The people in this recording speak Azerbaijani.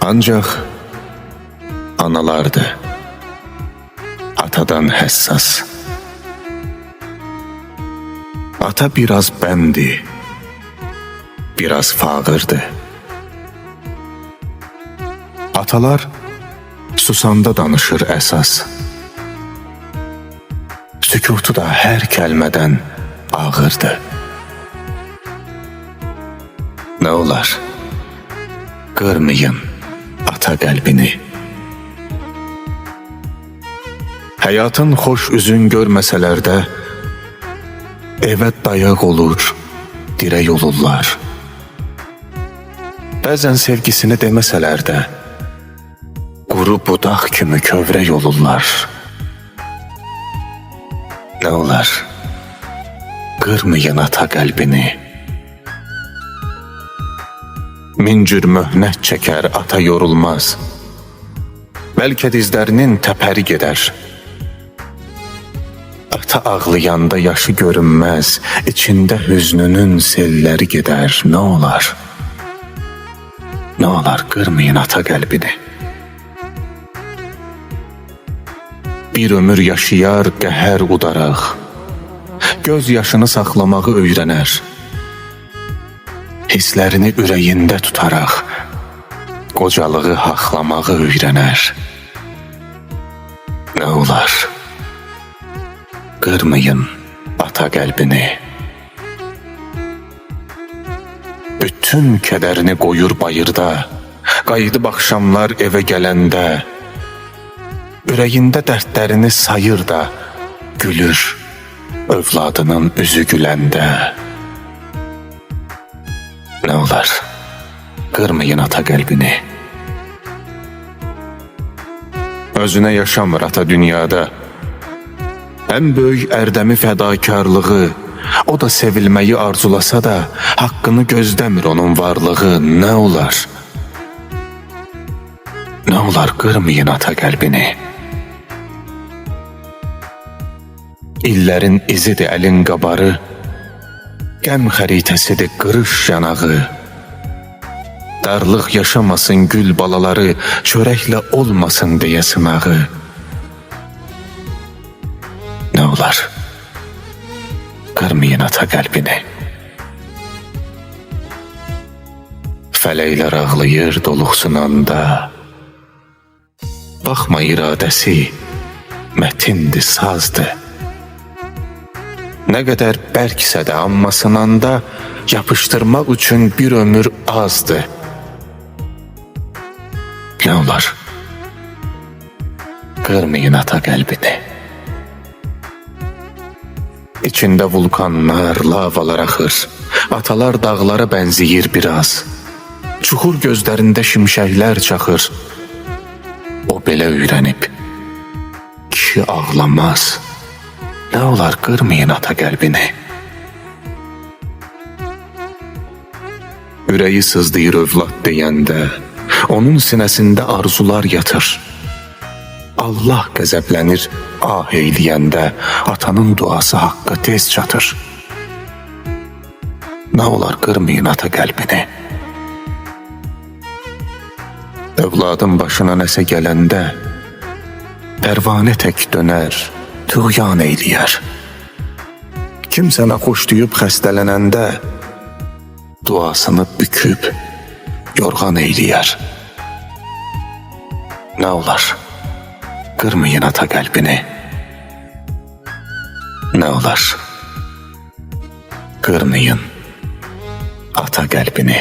Ancaq analardır atadan həssas. Ata biraz bəmdi, biraz fağırdı. Atalar susanda danışır əsas. Sükutu da hər kəlmədən ağırdı. Nə olar? Qırmayın ata qəlbini. Həyatın xoş üzün görməsələr də evə dayaq olur, dirək olurlar. Bəzən sevgisini deməsələr də quru budaq kimi kövrək olurlar. Nə olar? Qırmayın ata qəlbini. Min cür möhnət çəkər ata yorulmaz. Bəlkə dizlərinin təpəri gedər. Ata ağlayanda yaşı görünməz, içində hüznünün selləri gedər. Nə olar? Nə olar? Qırmayın ata qəlbini. Bir ömür yaşayar qəhər udaraq, göz yaşını saxlamağı öyrənər. Hisslərini ürəyində tutaraq, qocalığı haqlamağı öyrənər. Nə olar? Qırmayın ata qəlbini. Bütün kədərini qoyur bayırda, qayıdıb axşamlar evə gələndə, ürəyində dərdlərini sayır da, gülür övladının üzü güləndə. Nə olar? Qırmayın ata qəlbini. Özünə yaşamır ata dünyada. Ən böyük ərdəmi fədakarlığı, o da sevilməyi arzulasa da, haqqını gözləmir onun varlığı. Nə olar? Nə olar? Qırmayın ata qəlbini. İllərin izidir əlin qabarı, qəm xəritəsidir qırış yanağı. Darlıq yaşamasın gül balaları, çörəklə olmasın deyə sınağı. Nə olar? Qırmayın ata qəlbini. Fələklər ağlayır doluxsunanda, baxma iradəsi mətindir, sazdır. Nə qədər bərksə də amma sınanda, yapışdırmaq üçün bir ömür azdır. Nə olar? Qırmayın ata qəlbini. İçində vulkanlar, lavalar axır. Atalar dağlara bənziyir biraz. Çuxur gözlərində şimşəklər çaxır. O belə öyrənib, kişi ağlamaz. Nə olar? Qırmayın ata qəlbini. Ürəyi sızdıyır övlad deyəndə, onun sinəsində arzular yatır. Allah qəzəblənir ah eyləyəndə, atanın duası haqqa tez çatır. Nə olar? Qırmayın ata qəlbini. Övladın başına nəsə gələndə, pərvanə tək dönər, tuğyan eyləyər. Kim sənə xoş deyib xəstələnəndə, duasını büküb yorğan eyləyər. Nə olar? Qırmayın ata qəlbini. Nə olar? Qırmayın ata qəlbini.